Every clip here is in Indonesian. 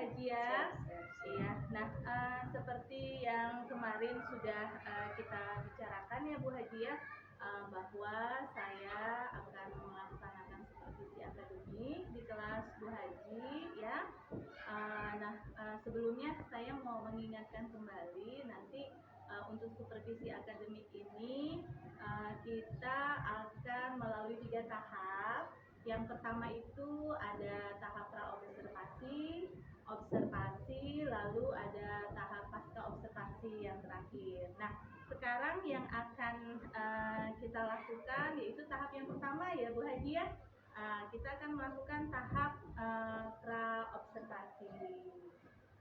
Haji ya. Iya. Nah, seperti yang kemarin sudah kita bicarakan ya Bu Haji ya, bahwa saya akan melaksanakan supervisi akademik di kelas Bu Haji ya. Sebelumnya saya mau mengingatkan kembali nanti untuk supervisi akademik ini kita akan melalui 3 tahap. Yang pertama itu ada tahap praobservasi, observasi, lalu ada tahap pasca observasi yang terakhir. Nah, sekarang yang akan kita lakukan yaitu tahap yang pertama ya Bu Haji ya. Kita akan melakukan tahap praobservasi.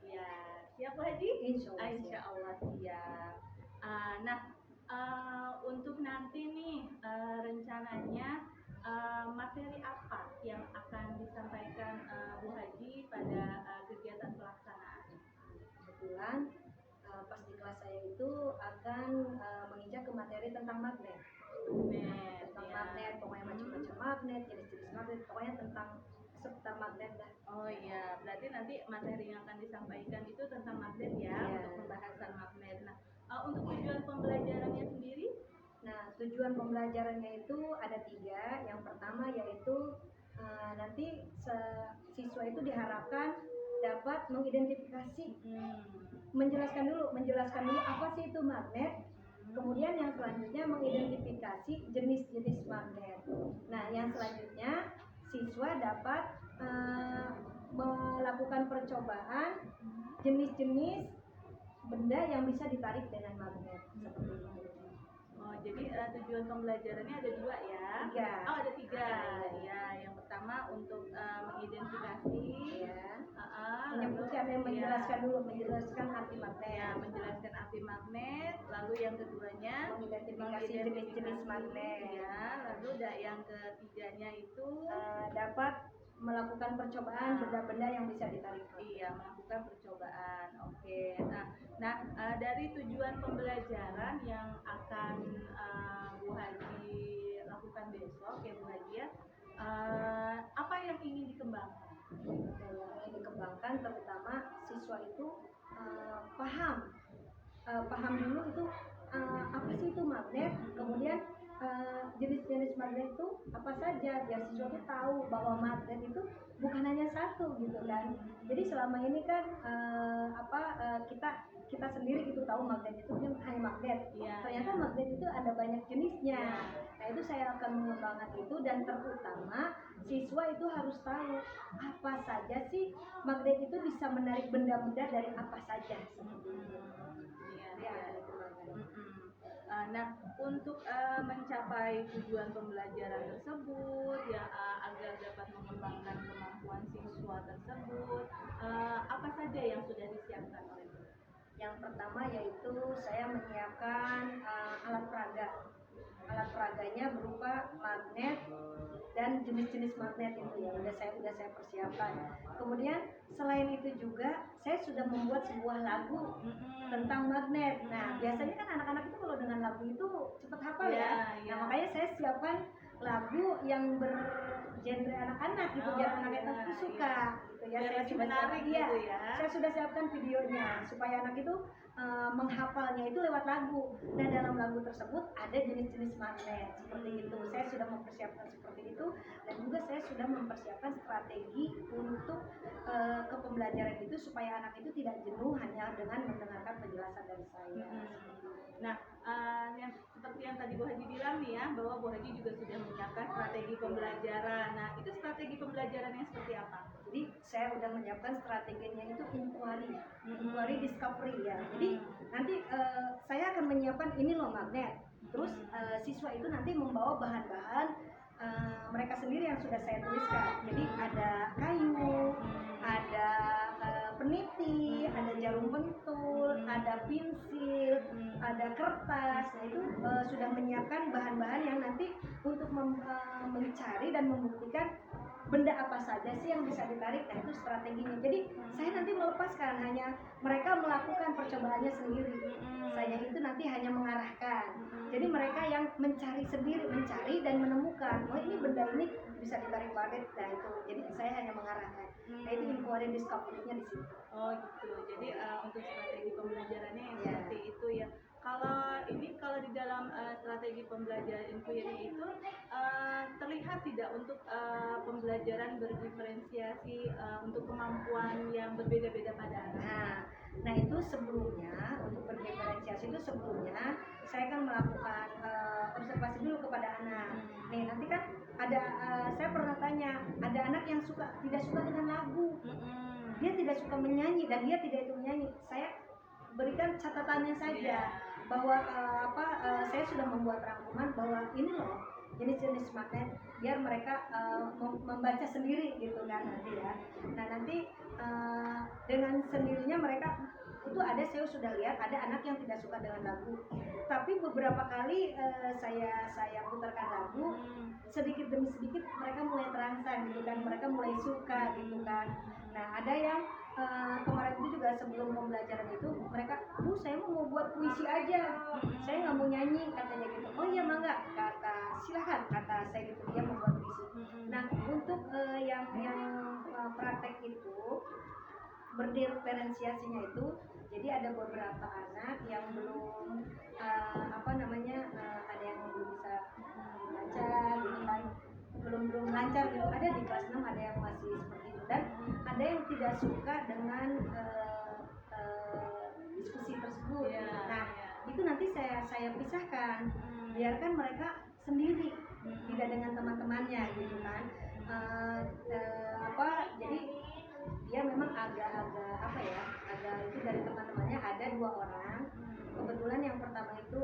Ya, siap Bu Haji? Insya Allah siap. Untuk nanti nih rencananya materi apa yang akan disampaikan Bu Haji pada kegiatan pelaksanaan? Kebetulan pas di kelas saya itu akan menginjak ke materi tentang magnet. Magnet, pokoknya macam-macam magnet, jenis-jenis magnet, pokoknya tentang seputar magnet dah. Oh iya, berarti nanti materi yang akan disampaikan itu tentang magnet ya, untuk pembahasan magnet. Nah, untuk tujuan pembelajarannya sendiri? Nah, tujuan pembelajarannya itu ada 3. Yang pertama yaitu nanti siswa itu diharapkan dapat mengidentifikasi, menjelaskan dulu apa sih itu magnet. Kemudian yang selanjutnya mengidentifikasi jenis-jenis magnet. Nah, yang selanjutnya siswa dapat melakukan percobaan jenis-jenis benda yang bisa ditarik dengan magnet seperti itu. Oh, jadi tujuan pembelajarannya ada 2 ya? 3. Oh, ada 3. Ya, yang pertama untuk mengidentifikasi, menyebutkan dan menjelaskan dulu, menjelaskan arti magnet. Ya, menjelaskan arti magnet. Lalu yang keduanya mengidentifikasi jenis-jenis magnet. Ya, lalu yang ketiganya itu dapat melakukan percobaan benda-benda yang bisa ditarik. Iya, melakukan percobaan. Oke. Nah, dari tujuan pembelajaran yang akan Bu Haji lakukan besok ya Bu Haji ya, apa yang ingin dikembangkan? Yang ingin dikembangkan terutama siswa itu paham dulu itu apa sih itu magnet, kemudian jenis-jenis magnet itu apa saja, biar siswa itu tahu bahwa magnet itu bukan hanya satu gitu kan. Jadi selama ini kan kita sendiri gitu tahu magnet itu hanya magnet. Ternyata magnet itu ada banyak jenisnya. Nah, itu saya akan mengembangkan itu, dan terutama siswa itu harus tahu apa saja sih magnet itu bisa menarik benda-benda dari apa saja. Nah, untuk mencapai tujuan pembelajaran tersebut ya, agar dapat mengembangkan kemampuan siswa tersebut, apa saja yang sudah disiapkan oleh Bu? Yang pertama yaitu saya menyiapkan alat peraga. Alat peraganya berupa magnet dan jenis-jenis magnet itu ya udah saya persiapkan. Kemudian selain itu juga saya sudah membuat sebuah lagu tentang magnet. Nah, biasanya kan anak-anak itu kalau dengan lagu itu cepat hafal ya. Nah, makanya saya siapkan lagu yang bergenre anak-anak gitu, biar anak-anak itu suka gitu ya. Saya sudah menarik gitu ya. Saya sudah siapkan videonya supaya anak itu menghafalnya itu lewat lagu. Nah, dalam lagu tersebut ada jenis-jenis magnet seperti itu. Saya sudah mempersiapkan seperti itu, dan juga saya sudah mempersiapkan strategi untuk kepembelajaran itu supaya anak itu tidak jenuh hanya dengan mendengarkan penjelasan dari saya. Nah, seperti yang tadi Bu Haji bilang nih ya, bahwa Bu Haji juga sudah menyiapkan strategi pembelajaran. Nah, itu strategi pembelajarannya seperti apa? Jadi saya sudah menyiapkan strateginya itu inquiry discovery ya. Jadi nanti saya akan menyiapkan ini loh magnet. Terus siswa itu nanti membawa bahan-bahan mereka sendiri yang sudah saya tuliskan. Jadi ada kayu, ada peniti, ada jarum pentul, ada pensil, ada kertas. Nah, itu sudah menyiapkan bahan-bahan yang nanti untuk mencari dan membuktikan benda apa saja sih yang bisa ditarik. Nah itu strateginya. Jadi saya nanti melepaskan, hanya mereka melakukan percobaannya sendiri. Saya itu nanti hanya mengarahkan. Jadi mereka yang mencari sendiri, mencari dan menemukan, oh ini benda ini bisa ditarik magnet. Nah itu, jadi saya hanya mengarahkan. Nah itu info dan discovery-nya di situ. Oh gitu. Jadi untuk strategi pembelajarannya yang Ya. seperti itu ya. Kalau di dalam strategi pembelajaran inquiry itu terlihat tidak untuk pembelajaran berdiferensiasi untuk kemampuan yang berbeda-beda pada anak. Nah itu sebelumnya untuk berdiferensiasi itu sebelumnya saya kan melakukan observasi dulu kepada anak. Nih nanti kan ada saya pernah tanya, ada anak yang tidak suka dengan lagu, dia tidak suka menyanyi dan dia tidak itu menyanyi. Saya berikan catatannya saja bahwa saya sudah membuat rangkuman bahwa ini loh jenis-jenis magnet biar mereka membaca sendiri gitu kan nanti ya. Nah nanti dengan sendirinya mereka itu saya sudah lihat ada anak yang tidak suka dengan lagu, tapi beberapa kali saya putarkan lagu sedikit demi sedikit mereka mulai terangsang gitu kan, mereka mulai suka gitu kan. Nah ada yang kemarin itu juga sebelum pembelajaran itu mereka, saya mau buat puisi aja, saya nggak mau nyanyi katanya gitu. Oh iya mangga, silahkan kata saya gitu, dia mau buat puisi. Nah untuk yang praktek itu berdiferensiasinya itu, jadi ada beberapa anak yang belum ada yang belum bisa baca gitu kan, belum lancar gitu, ada di kelas 6 ada yang masih seperti itu, dan ada yang tidak suka dengan diskusi tersebut. Nah itu nanti saya pisahkan, biarkan mereka sendiri, tidak dengan teman-temannya gitu kan. Jadi dia memang agak itu dari teman-temannya ada 2 orang. Kebetulan yang pertama itu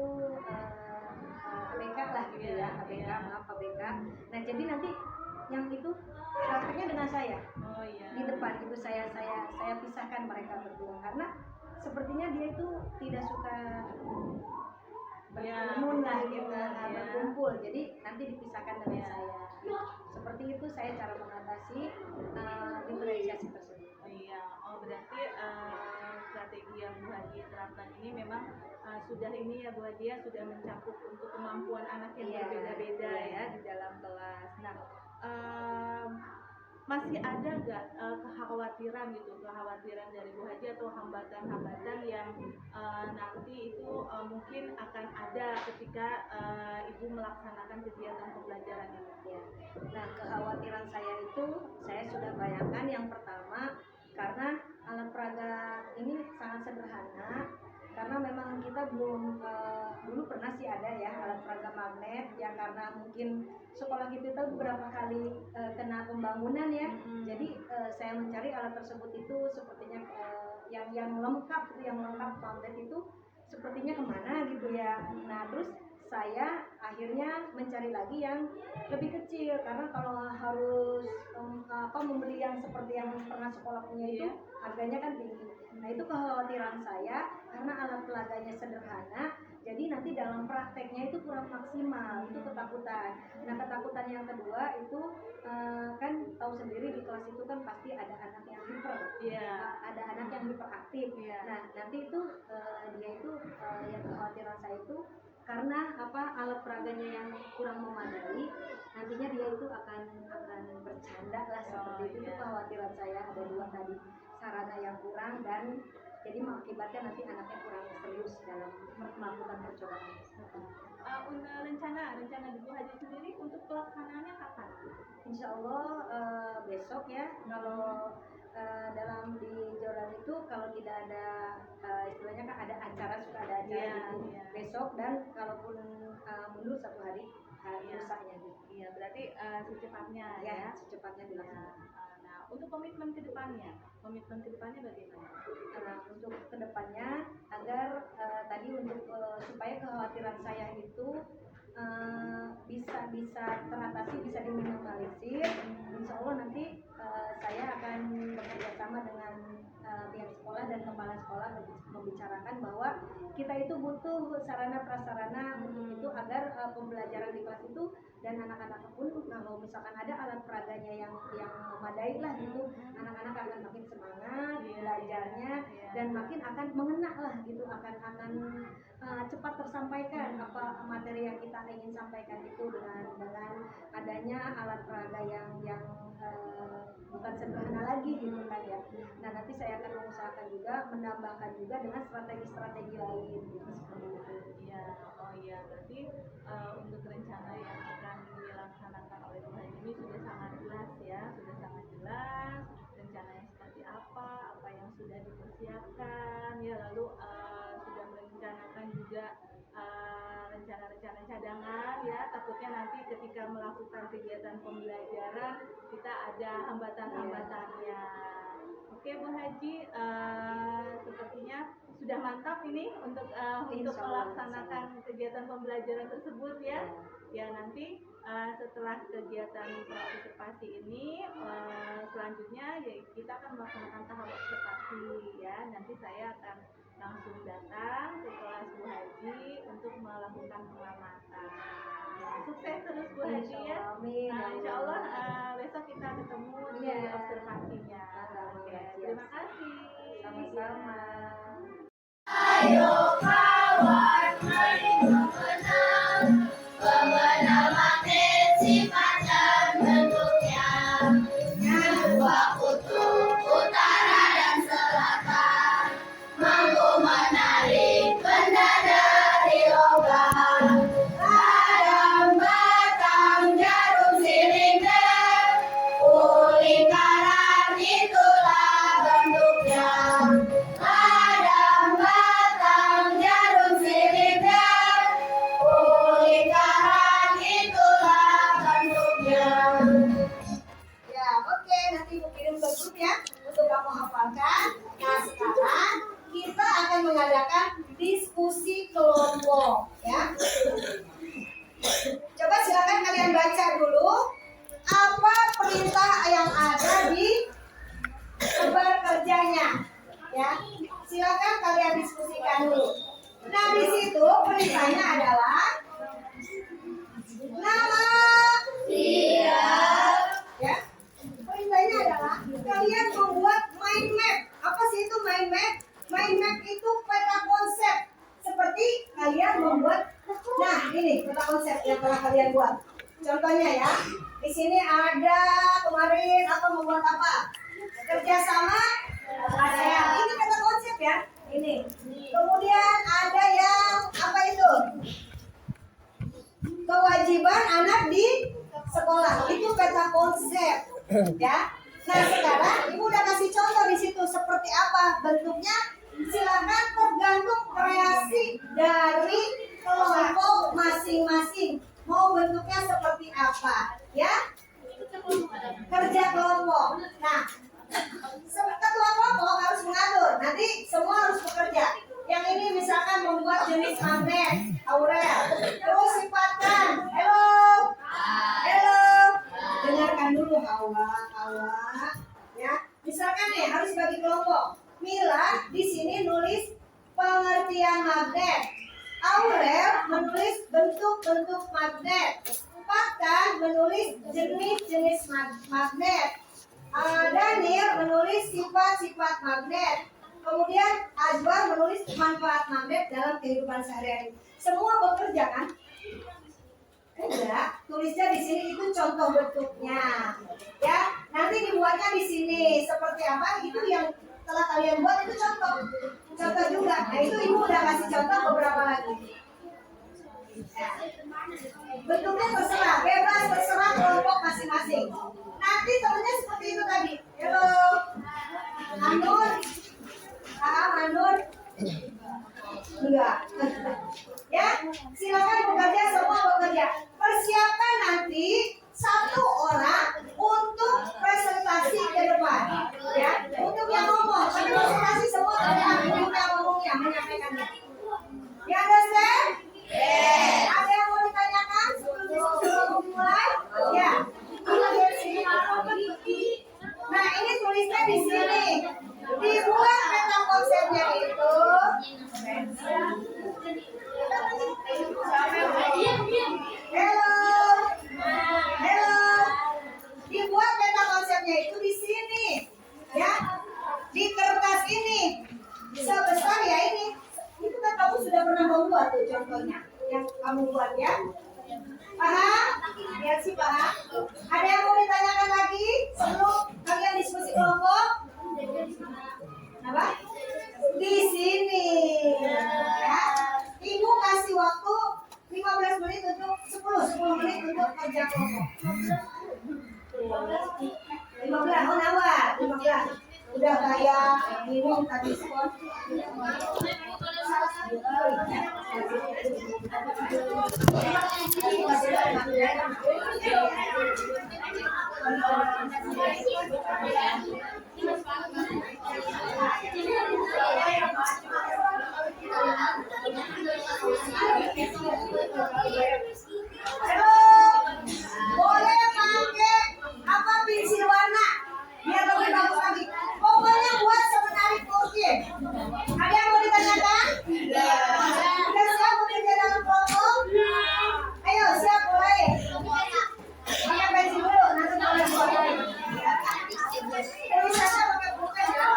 ABK lah gitu ya, ABK. Nah jadi nanti yang itu prakteknya dengan saya. Di depan itu saya pisahkan mereka berdua karena sepertinya dia itu tidak suka berkerumun lah gitu, berkumpul. Jadi nanti dipisahkan dengan saya. Seperti itu saya cara mengatasi diferensiasi tersebut. Berarti strategi yang Bu Hadi terapkan ini memang sudah ini ya Bu Hadi ya, sudah mencakup untuk kemampuan anak yang berbeda-beda ya di dalam kelas. Nah masih ada nggak kekhawatiran dari Bu Hadi atau hambatan-hambatan yang nanti itu mungkin akan ada ketika Ibu melaksanakan kegiatan pembelajaran ini? Ya. Nah kekhawatiran saya itu saya sudah bayangkan, yang pertama karena alat peraga ini sangat sederhana, karena memang kita belum dulu pernah sih ada ya alat peraga magnet ya, karena mungkin sekolah kita itu beberapa kali kena pembangunan ya. Jadi saya mencari alat tersebut itu sepertinya yang lengkap magnet itu sepertinya kemana gitu ya. Nah terus saya akhirnya mencari lagi yang lebih kecil, karena kalau harus membeli yang seperti yang pernah sekolah punya itu harganya kan tinggi. Nah itu kekhawatiran saya, karena alat pelaganya sederhana, jadi nanti dalam prakteknya itu kurang maksimal, itu ketakutan. Nah ketakutan yang kedua itu kan tahu sendiri di kelas itu kan pasti ada anak yang ada anak yang hiperaktif. Nah nanti itu dia itu yang kekhawatiran saya itu karena alat peraganya yang kurang memadai, nantinya dia itu akan bercanda lah seperti itu. Itu kekhawatiran saya, ada 2 tadi, sarana yang kurang dan jadi mengakibatkan nanti anaknya kurang serius dalam melakukan percobaan. Rencana Ibu Hadi sendiri untuk pelaksanaannya kapan? Insya Allah besok ya. Kalau dalam di Jordan itu kalau tidak ada istilahnya kan ada acara, suka ada acara besok, dan kalaupun mundur 1 hari lusanya gitu. Iya, berarti secepatnya secepatnya dilaksanakan. Nah, untuk komitmen kedepannya bagaimana? Untuk kedepannya agar tadi untuk supaya kekhawatiran saya itu bisa teratasi, bisa diminimalisir. Insya Allah nanti saya akan bekerja sama dengan pihak sekolah dan kepala sekolah membicarakan bahwa kita itu butuh sarana prasarana untuk itu agar pembelajaran di kelas itu dan anak-anak pun kalau misalkan ada alat peraganya yang memadai lah gitu, anak-anak akan makin semangat belajarnya dan makin akan mengena lah gitu, akan cepat tersampaikan apa materi yang kita ingin sampaikan itu dengan adanya alat peraga yang bukan sederhana lagi gitu kan ya. Nah nanti saya akan mengusahakan juga menambahkan juga dengan strategi-strategi lain gitu seperti itu. Ya, oh iya, berarti untuk rencana yang akan dilaksanakan oleh Bu Haji ini sudah sangat jelas ya, sudah sangat jelas rencananya seperti apa yang sudah dipersiapkan ya, lalu sudah merencanakan juga rencana-rencana cadangan ya, takutnya nanti ketika melakukan kegiatan pembelajaran kita ada hambatan-hambatannya. Oke Bu Haji, sepertinya sudah mantap ini untuk melaksanakan kegiatan pembelajaran tersebut ya. Ya nanti setelah kegiatan observasi ini selanjutnya ya kita akan melaksanakan tahap observasi ya. Nanti saya akan langsung datang ke kelas Bu Haji untuk melakukan pengamatan. Sukses terus Bu Haji ya. Insya Allah besok kita ketemu di observasinya. Oke, terima kasih. Sama-sama. Ayo kawan, mari mengenal pengenal magnet sifat dan bentuknya. Dua kutub utara dan selatan mampu menarik benda dari logam. Ada batang jarum silinder, lingkaran itulah bentuknya. Ada batang jarum silinder, lingkaran itulah bentuknya. Ya, oke, nanti Ibu kirim ke grup ya untuk kamu hafalkan. Nah, sekarang kita akan mengadakan diskusi kelompok ya. Coba silakan kalian baca dulu apa perintah yang ada di lembar kerjanya ya. Silakan kalian diskusikan dulu. Nah, di situ perintahnya adalah nama ya. Perintahnya adalah kalian membuat mind map. Apa sih itu mind map? Mind map itu peta konsep. Seperti kalian membuat, nah ini peta konsep yang telah kalian buat. Contohnya ya, di sini ada kemarin apa membuat apa? Kerjasama ASEAN. Ini peta konsep ya. Ini. Kemudian ada yang apa itu? Kewajiban anak di sekolah. Itu peta konsep. Ya. Nah sekarang Ibu udah kasih contoh di situ seperti apa bentuknya. Silakan tergantung kreasi dari kelompok masing-masing. Mau bentuknya seperti apa? Ya. Kerja kelompok. Nah, ketua kelompok harus mengatur. Nanti semua harus bekerja. Yang ini misalkan membuat jenis magnet, Aurel. Terus sifatkan. Hello. Hello. Dengarkan dulu Hawa. Ya. Misalkan nih harus bagi kelompok. Mila di sini nulis pengertian magnet. Aurel menulis bentuk-bentuk magnet. Patan menulis jenis-jenis magnet. Daniel menulis sifat-sifat magnet. Kemudian Azwar menulis manfaat magnet dalam kehidupan sehari-hari. Semua bekerja kan? Enggak, tulisnya di sini itu contoh bentuknya. Ya, nanti dibuatnya di sini seperti apa itu yang telah kalian buat itu contoh. Contoh juga. Nah, itu Ibu udah kasih contoh beberapa lagi. Nah, bentuknya terserah, bebas terserah kelompok masing-masing. Nanti temennya seperti itu tadi. Halo, Anur, Anur, enggak. Ya, silakan bekerja, semua bekerja. Persiapkan nanti satu orang untuk presentasi ke depan. Ya, untuk yang ngomong, tapi presentasi semua ada yang ngomongnya, menyampaikannya. Ya, understand? Ada yang mau ditanyakan sebelum mulai? Ya. Nah, ini tulisnya di sini. Dibuat peta konsepnya itu. Hello. Udah kayak ini tadi diskon. Boleh pakai apa pensil warna biar lebih bagus lagi. Pokoknya buat semenarik mungkin. Ada yang mau ditanyakan? Sudah siap bekerja dalam kelompok? Ayo siap mulai. Pakai pensil dulu, nanti mulai buat. Terus saja pakai pulpen ya.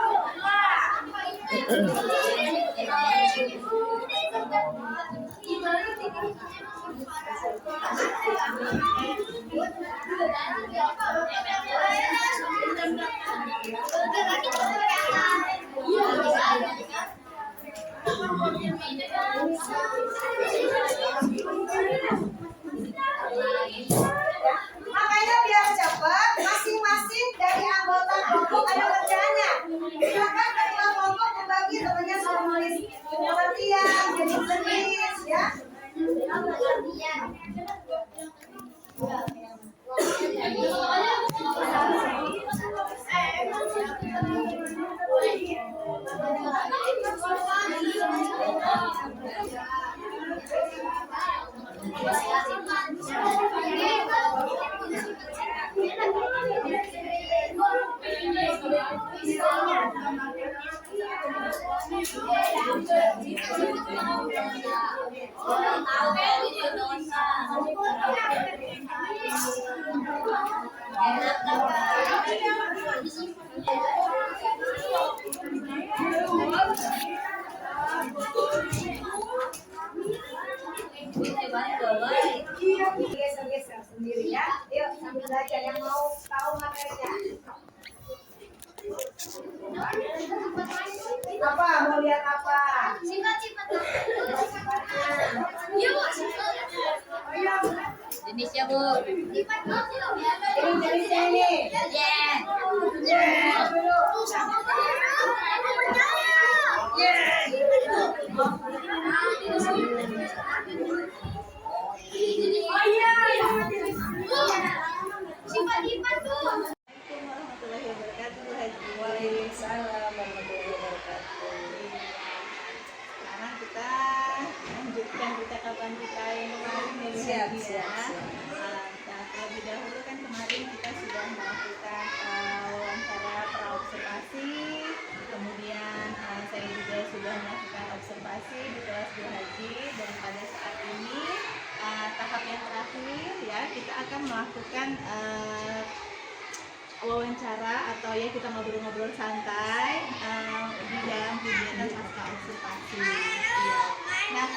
Makanya biar cepat, masing-masing dari anggota kelompok ada kerjanya. Silakan ketua kelompok membagi temannya soal nulis pengertian, jenis-jenis, ya. Geser-geser sendiri ya. Yuk sambil belajar yang mau tahu materinya. Apa? Mau lihat apa? Jenisnya Bu. Ini sini. Warahmatullahi wabarakatuh, Bu Haji. Waalaikumsalam warahmatullahi wabarakatuh. Sekarang kita lanjutkan percakapan kita yang kemarin ya, Bu Siap, Haji, siap, ya. siap. Nah, terlebih dahulu kan kemarin kita sudah melakukan wawancara praobservasi, kemudian saya juga sudah melakukan observasi di kelas Bu Haji, dan pada saat ini tahap yang terakhir ya, kita akan melakukan wawancara atau ya kita ngobrol-ngobrol santai di dalam kegiatan pasca observasi. Ya. Nah,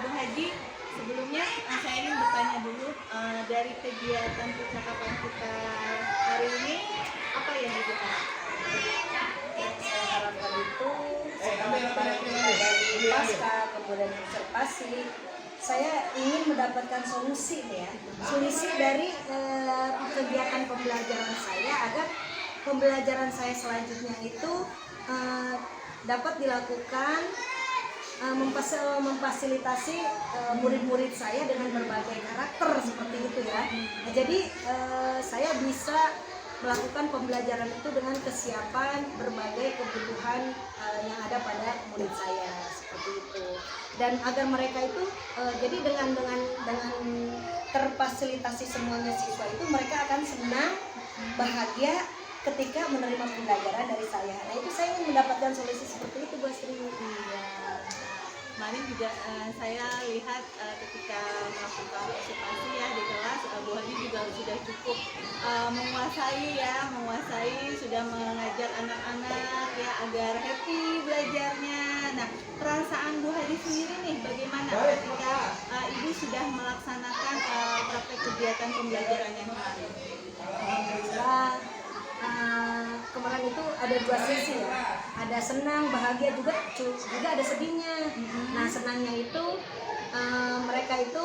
Bu Haji, sebelumnya saya ingin bertanya dulu, dari kegiatan percakapan kita hari ini apa yang kita Yang saya harapkan itu dari pasca kemudian observasi, saya ingin mendapatkan solusi nih ya, solusi dari kegiatan pembelajaran saya agar pembelajaran saya selanjutnya itu dapat dilakukan memfasilitasi murid-murid saya dengan berbagai karakter seperti itu ya. Nah, jadi saya bisa melakukan pembelajaran itu dengan kesiapan berbagai kebutuhan yang ada pada murid saya seperti itu. Dan agar mereka itu jadi dengan terfasilitasi semuanya siswa itu, mereka akan senang, bahagia ketika menerima pembelajaran dari saya. Nah, itu saya ingin mendapatkan solusi seperti itu, Bu Sri. Iya. Kemarin juga saya lihat ketika melakukan observasi ya di kelas, Bu Haji juga sudah cukup menguasai, sudah mengajar anak-anak ya agar happy belajarnya. Nah, perasaan Bu Haji sendiri nih bagaimana ketika Ibu sudah melaksanakan praktek kegiatan pembelajaran yang kemarin? Alhamdulillah, kemarin itu ada dua sisi ya, ada senang, bahagia, juga ada sedihnya. Nah, senangnya itu mereka itu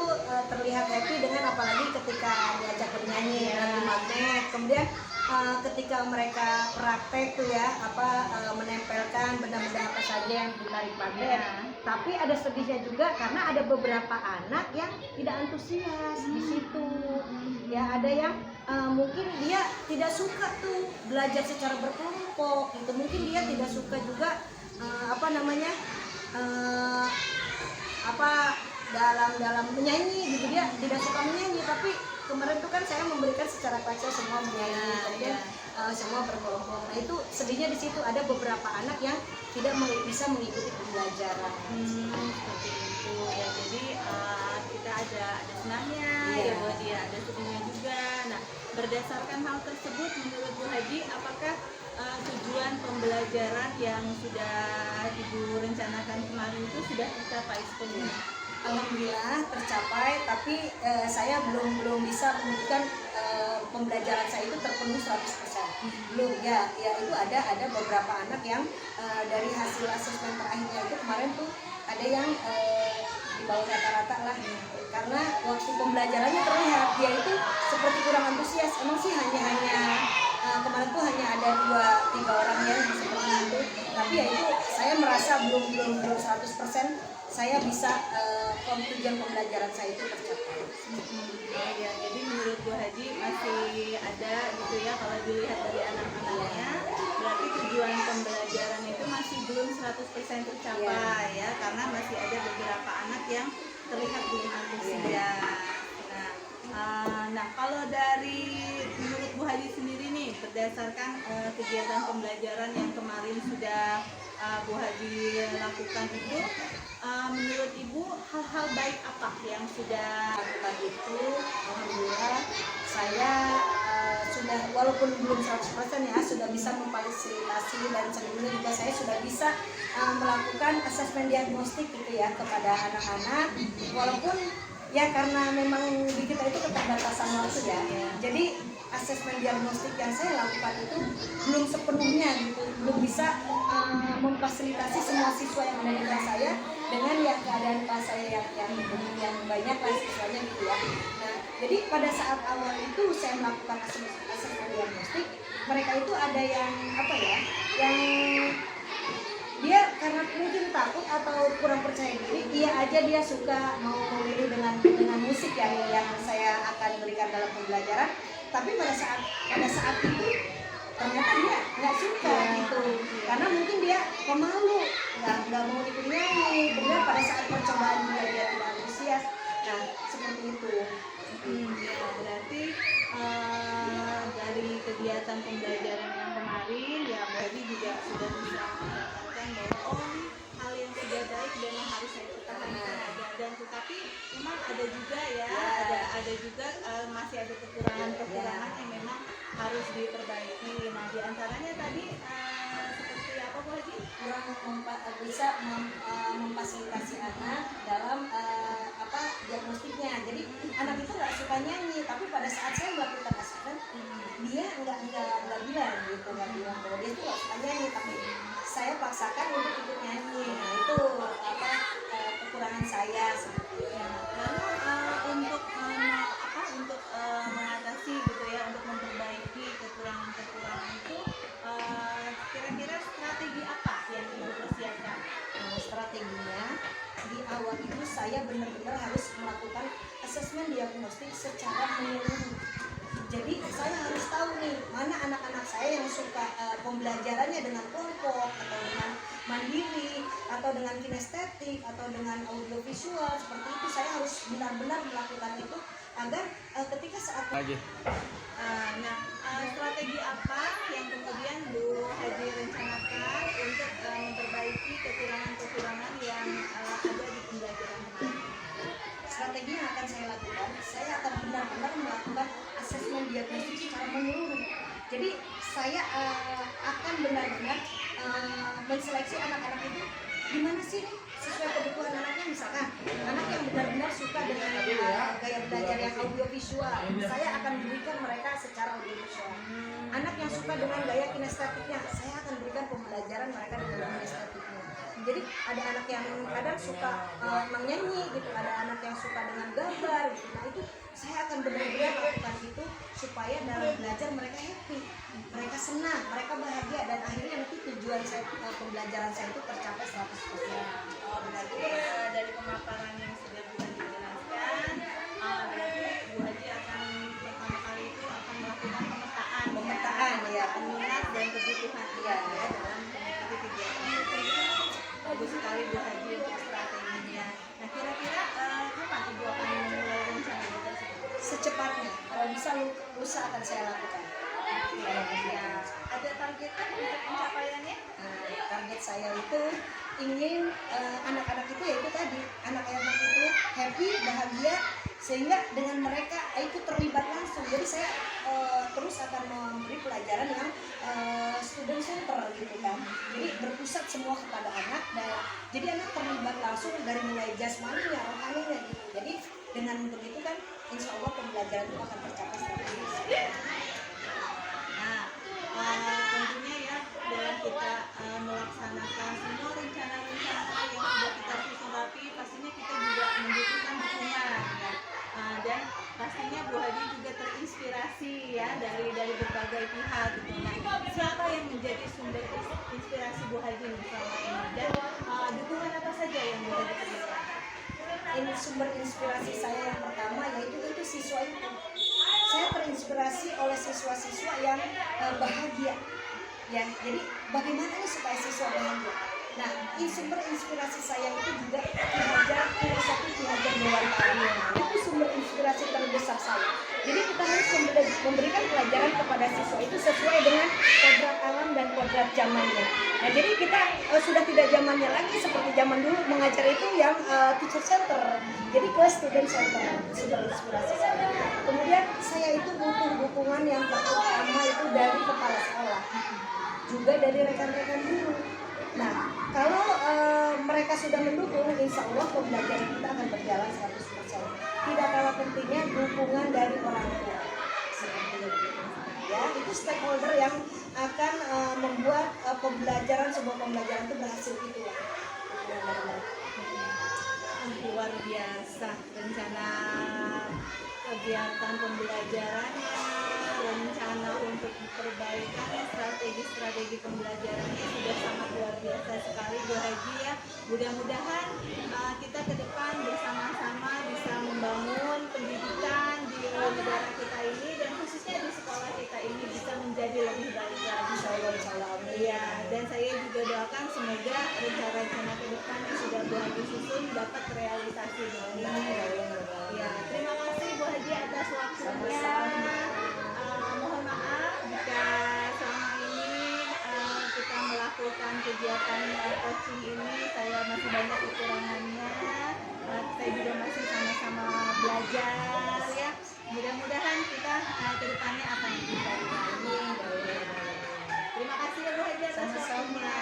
terlihat happy dengan, apalagi ketika diajak bernyanyi di magnet. Kemudian ketika mereka praktek tuh ya menempelkan benda-benda apa saja yang ditarik magnet. Tapi ada sedihnya juga karena ada beberapa anak yang tidak antusias di situ. Ya ada yang mungkin dia tidak suka tuh belajar secara berkelompok gitu. Mungkin dia tidak suka juga dalam menyanyi gitu, dia tidak suka menyanyi. Tapi kemarin tuh kan saya memberikan secara paksa semua menyanyi, kemudian semua berkelompok. Nah itu sedihnya di situ, ada beberapa anak yang tidak bisa mengikuti pembelajaran. Seperti itu ya. Jadi kita ada senangnya ya Bu Haji, ada sedihnya juga. Nah berdasarkan hal tersebut menurut Bu Haji, apakah tujuan pembelajaran yang sudah Ibu rencanakan kemarin itu sudah tercapai sepenuhnya? Alhamdulillah tercapai, tapi saya belum bisa menunjukkan pembelajaran saya itu terpenuhi 100%. Belum ya itu ada beberapa anak yang dari hasil asesmen terakhirnya itu kemarin tuh ada yang di bawah rata-rata lah, karena waktu pembelajarannya terlihat dia itu seperti kurang antusias. Emang sih hanya kemarin tuh hanya ada 2-3 orang yang seperti itu, tapi ya itu saya merasa belum 100% saya bisa tujuan pembelajaran saya itu tercapai. Ya, jadi menurut Bu Haji masih ada gitu ya, kalau dilihat dari anak-anaknya berarti tujuan pembelajaran itu masih belum 100% tercapai ya, karena masih ada beberapa anak yang terlihat belum antusias. Nah kalau dari menurut Bu Haji sendiri nih, berdasarkan kegiatan pembelajaran yang kemarin sudah Bu Haji lakukan itu, menurut Ibu hal-hal baik apa yang sudah lakukan itu? Alhamdulillah saya sudah, walaupun belum 100% ya, sudah bisa memfasilitasi, dan sebelumnya juga saya sudah bisa melakukan asesmen diagnostik gitu ya kepada anak-anak, walaupun ya karena memang di kita itu keterbatasan waktu ya. Jadi asesmen diagnostik yang saya lakukan itu belum sepenuhnya gitu, belum bisa memfasilitasi semua siswa yang ada di kelas saya dengan yang keadaan kelas saya yang banyak lah siswanya gitu ya. Nah, jadi pada saat awal itu saya melakukan asesmen diagnostik, mereka itu ada yang yang dia karena mungkin takut atau kurang percaya diri, dia suka mau memilih dengan musik yang saya akan berikan dalam pembelajaran. Tapi pada saat itu ternyata dia nggak suka gitu, karena mungkin dia pemalu, nggak mau ikut nyanyi. Kemudian pada saat percobaan dia tidak antusias. Nah seperti itu. Ya, berarti dari kegiatan pembelajaran yang kemarin ya berarti juga sudah bisa mendapatkan bahwa hal yang sudah baik dan yang harus saya pertahankan ada, dan tetapi memang ada juga ya, ada juga masih ada kekurangan yang memang harus diperbaiki. Nah diantaranya tadi seperti apa Bu Haji? Kurang bisa memfasilitasi anak dalam diagnostiknya. Jadi anak itu nggak suka nyanyi, tapi pada saat saya melakukan asesmen dia nggak bilang gitu, nggak bilang bahwa dia itu nggak suka nyanyi, tapi saya paksakan untuk ikut nyanyi. Nah itu kekurangan saya seperti itu. Lalu untuk mengatasi gitu ya, untuk memperbaiki kekurangan itu kira-kira strategi apa yang Ibu persiapkan? Strateginya di awal itu saya benar-benar harus melakukan asesmen diagnostik secara menyeluruh. Jadi saya harus tahu nih mana anak-anak saya yang suka pembelajarannya dengan kelompok atau dengan mandiri atau dengan kinestetik atau dengan audiovisual, seperti itu. Saya harus benar-benar melakukan itu agar ketika saat strategi apa yang kemudian Bu Haji rencanakan untuk memperbaiki kekurangan-kekurangan yang ada di pembelajaran ini? Strategi yang akan saya lakukan, saya akan benar-benar melakukan asesmen diagnostik secara menyeluruh. Jadi saya akan benar-benar menseleksi anak-anak itu gimana sih nih sesuai kebutuhan anaknya. Misalkan anak yang benar-benar suka dengan gaya belajar yang audiovisual, saya akan berikan mereka secara audiovisual. Anak yang suka dengan gaya kinestetiknya, saya akan berikan pembelajaran mereka dengan kinestetiknya. Jadi Jadi ada anak yang kadang suka menyanyi gitu, ada anak yang suka dengan gambar gitu. Nah itu saya akan benar-benar lakukan itu supaya dalam belajar mereka happy, mereka senang, mereka bahagia, dan akhirnya nanti tujuan saya pembelajaran saya itu tercapai 100%. Oh, berarti dari pemaparan yang sudah Bu Haji jelaskan, berarti Bu Haji akan pertama kali itu akan melakukan Pemetaan, ya. minat dan kebutuhan Iya. dalam mengikuti kegiatan. Bagus sekali Bu Haji untuk strateginya. Nah, kira-kira kapan Ibu akan memulai rencana Bu tersebut? Secepatnya, kalau bisa lusa akan saya lakukan. Ya, ada targetnya untuk pencapaiannya? Target saya itu ingin anak-anak itu yaitu tadi, anak-anak itu happy, bahagia, sehingga dengan mereka itu terlibat langsung. Jadi saya terus akan memberi pelajaran yang student center gitu kan. Jadi berpusat semua kepada anak, dan jadi anak terlibat langsung dari mulai jasmaninya, rohaninya gitu. Jadi dengan begitu kan insya Allah pembelajaran itu akan tercapai 100%. Nah, tentunya ya dalam kita melaksanakan semua rencana-rencana yang sudah kita susun rapi, pastinya kita juga membutuhkan dukungan ya. Dan pastinya Bu Haji juga terinspirasi ya dari berbagai pihak gitu. Nah, siapa yang menjadi sumber inspirasi Bu Haji selama ini, dan dukungan apa saja yang Bu Haji berikan? Ini sumber inspirasi saya yang pertama yaitu siswa itu. Saya terinspirasi oleh siswa-siswa yang bahagia, ya. Jadi bagaimana nih supaya siswa bahagia? Nah, sumber inspirasi saya itu juga filosofi Ki Hajar Dewantara. Itu sumber inspirasi terbesar saya. Jadi kita harus memberikan pelajaran kepada siswa itu sesuai dengan kodrat alam dan kodrat zamannya. Nah, jadi kita sudah tidak zamannya lagi seperti zaman dulu mengajar itu yang teacher center. Jadi ke student center, sumber inspirasi saya. Kemudian saya itu butuh dukungan yang pertama itu dari kepala sekolah, juga dari rekan-rekan guru. Nah, kalau mereka sudah mendukung, insya Allah pembelajaran kita akan berjalan 100%. Tidak kalah pentingnya dukungan dari orang tua. Seperti itu. Ya, itu stakeholder yang akan membuat sebuah pembelajaran itu berhasil itulah. Luar biasa rencana kegiatan pembelajarannya, rencana untuk perbaikan strategi pembelajarannya sudah sangat luar biasa sekali Bu Haji ya. Mudah-mudahan kita ke depan bersama-sama bisa membangun pendidikan di negara kita ini, dan khususnya di sekolah kita ini bisa menjadi lebih baik lagi. Ya, dan saya juga doakan semoga rencana-rencana ke depan yang sudah Bu Haji susun dapat terrealisasi dengan baik. Ya, terima kasih Bu Haji atas waktunya. Mohon maaf jika selama ini kita melakukan kegiatan coaching ini saya masih banyak kekurangannya. Saya juga masih sama-sama belajar ya. Mudah-mudahan kita ke depannya akan lebih baik lagi. Terima kasih ya Bu Haji atas waktunya.